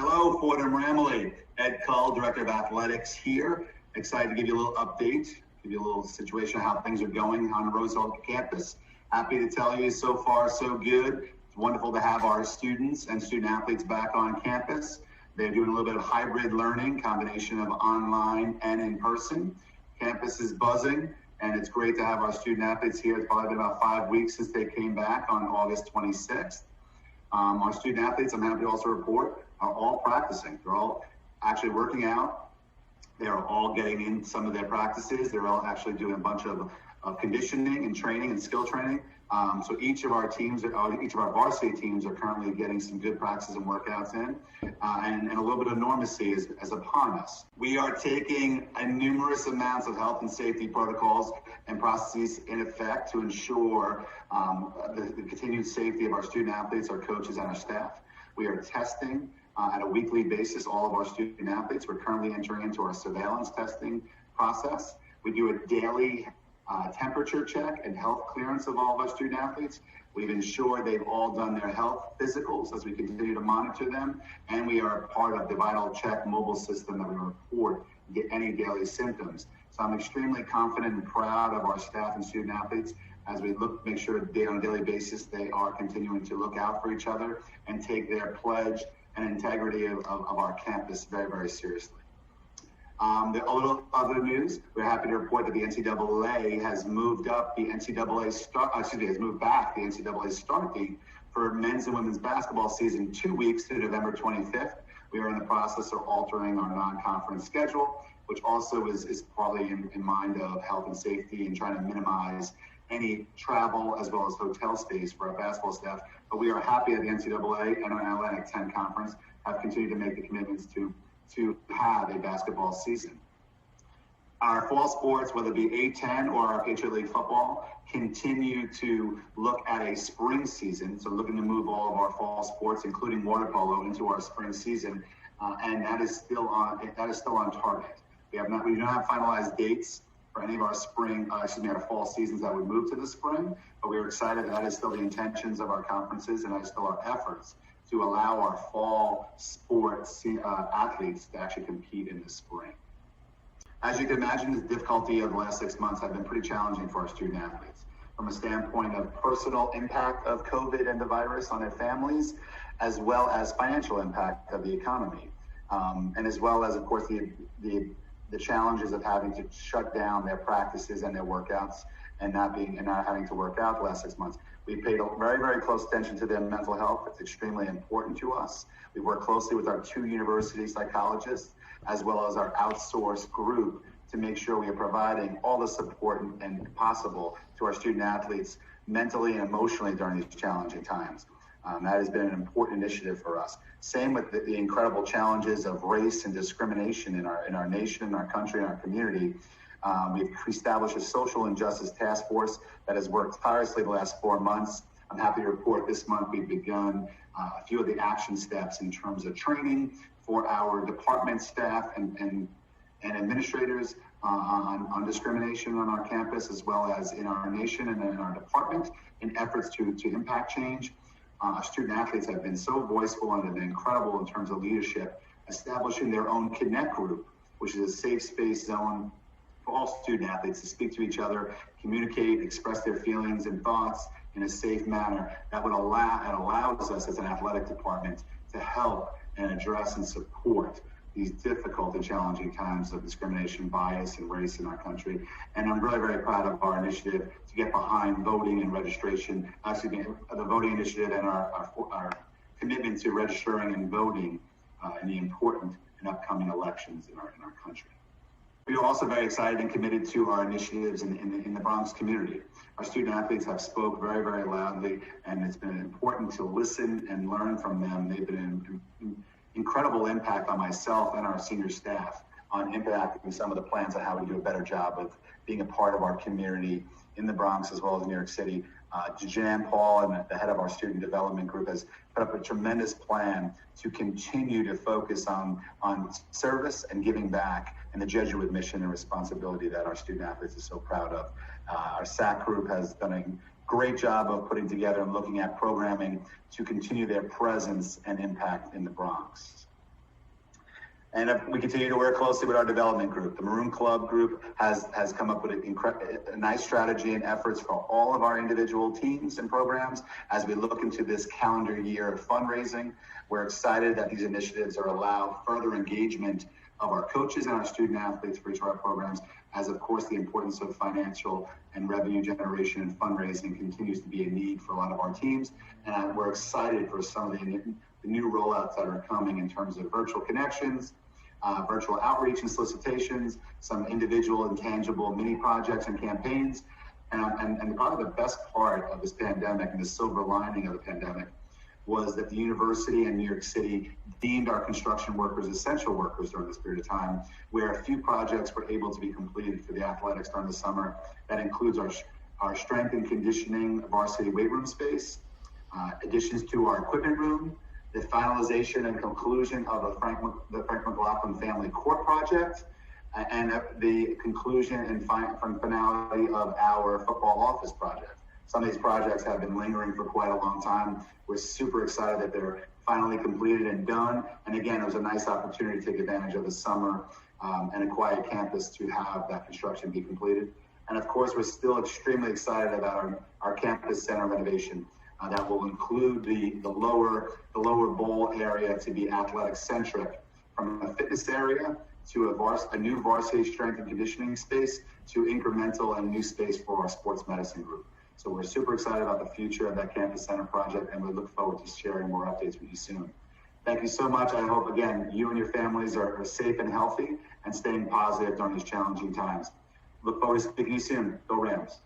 Hello, Fordham Ramley. Ed Kull, Director of Athletics here. Excited to give you a little update, give you a little situation of how things are going on the Roosevelt campus. Happy to tell you so far so good. It's wonderful to have our students and student athletes back on campus. They're doing a little bit of hybrid learning, combination of online and in person. Campus is buzzing, and it's great to have our student athletes here. It's probably been about 5 weeks since they came back on August 26th. Our student athletes, I'm happy to also report, are all practicing. They're all actually working out. They're all getting in some of their practices. They're all actually doing a bunch of conditioning and training and skill training. So each of our teams, each of our varsity teams are currently getting some good practices and workouts in, and a little bit of normalcy is upon us. We are taking numerous amounts of health and safety protocols and processes in effect to ensure the continued safety of our student athletes, our coaches, and our staff. We are testing at a weekly basis all of our student athletes. We're currently entering into our surveillance testing process. We do a daily temperature check and health clearance of all of our student athletes. We've ensured they've all done their health physicals as we continue to monitor them, and we are part of the Vital Check mobile system that we report any daily symptoms. So I'm extremely confident and proud of our staff and student athletes as we make sure on a daily basis they are continuing to look out for each other and take their pledge and integrity of our campus very, very seriously. A little other news, we're happy to report that the NCAA has moved up the has moved back the NCAA start date for men's and women's basketball season 2 weeks to November 25th. We are in the process of altering our non-conference schedule, which also is probably in mind of health and safety and trying to minimize any travel as well as hotel stays for our basketball staff. But we are happy that the NCAA and our Atlantic 10 Conference have continued to make the commitments to have a basketball season. Our fall sports, whether it be A10 or our Patriot League football, continue to look at a spring season. So looking to move all of our fall sports, including water polo, into our spring season, and that is still on target. We do not have finalized dates for any of our our fall seasons that would move to the spring, but we are excited that is still the intentions of our conferences, and that is still our efforts to allow our fall sports athletes to actually compete in the spring. As you can imagine, the difficulty of the last 6 months have been pretty challenging for our student athletes from a standpoint of personal impact of COVID and the virus on their families, as well as financial impact of the economy, and as well as, of course, the challenges of having to shut down their practices and their workouts and not having to work out the last 6 months. We paid very, very close attention to their mental health. It's extremely important to us. We work closely with our 2 university psychologists, as well as our outsourced group, to make sure we are providing all the support and possible to our student athletes mentally and emotionally during these challenging times. That has been an important initiative for us. Same with the incredible challenges of race and discrimination in our nation, in our country, in our community. We've established a social injustice task force that has worked tirelessly the last 4 months. I'm happy to report this month we've begun a few of the action steps in terms of training for our department staff and administrators on discrimination on our campus, as well as in our nation and in our department, in efforts to impact change. Our student athletes have been so voiceful and have been incredible in terms of leadership, establishing their own Connect group, which is a safe space zone for all student athletes to speak to each other, communicate, express their feelings and thoughts in a safe manner that allows us as an athletic department to help and address and support these difficult and challenging times of discrimination, bias, and race in our country. And I'm really, very proud of our initiative to get behind voting and registration, the voting initiative and our commitment to registering and voting in the important and upcoming elections in our country. We are also very excited and committed to our initiatives in the Bronx community. Our student athletes have spoke very, very loudly, and it's been important to listen and learn from them. They've been an incredible impact on myself and our senior staff on impacting some of the plans on how we do a better job of being a part of our community in the Bronx as well as New York City. Jan Paul, and the head of our student development group, has put up a tremendous plan to continue to focus on service and giving back and the Jesuit mission and responsibility that our student athletes are so proud of. Our SAC group has done a great job of putting together and looking at programming to continue their presence and impact in the Bronx. And we continue to work closely with our development group. The Maroon Club group has come up with a nice strategy and efforts for all of our individual teams and programs as we look into this calendar year of fundraising. We're excited that these initiatives are allow further engagement of our coaches and our student athletes for each of our programs, as of course the importance of financial and revenue generation and fundraising continues to be a need for a lot of our teams. And we're excited for some of the new rollouts that are coming in terms of virtual connections, virtual outreach and solicitations, some individual and tangible mini projects and campaigns. And probably the best part of this pandemic and the silver lining of the pandemic was that the university and New York City deemed our construction workers essential workers during this period of time, where a few projects were able to be completed for the athletics during the summer. That includes our strength and conditioning varsity weight room space, additions to our equipment room, the finalization and conclusion of the Frank McLaughlin Family Court project, and the conclusion and finality of our football office project. Some of these projects have been lingering for quite a long time. We're super excited that they're finally completed and done. And again, it was a nice opportunity to take advantage of the summer and a quiet campus to have that construction be completed. And of course, we're still extremely excited about our campus center renovation. That will include the lower bowl area to be athletic centric, from a fitness area to a new varsity strength and conditioning space to incremental and new space for our sports medicine group. So we're super excited about the future of that campus center project, and we look forward to sharing more updates with you soon. Thank you so much. I hope, again, you and your families are safe and healthy and staying positive during these challenging times. Look forward to speaking to you soon. Go Rams.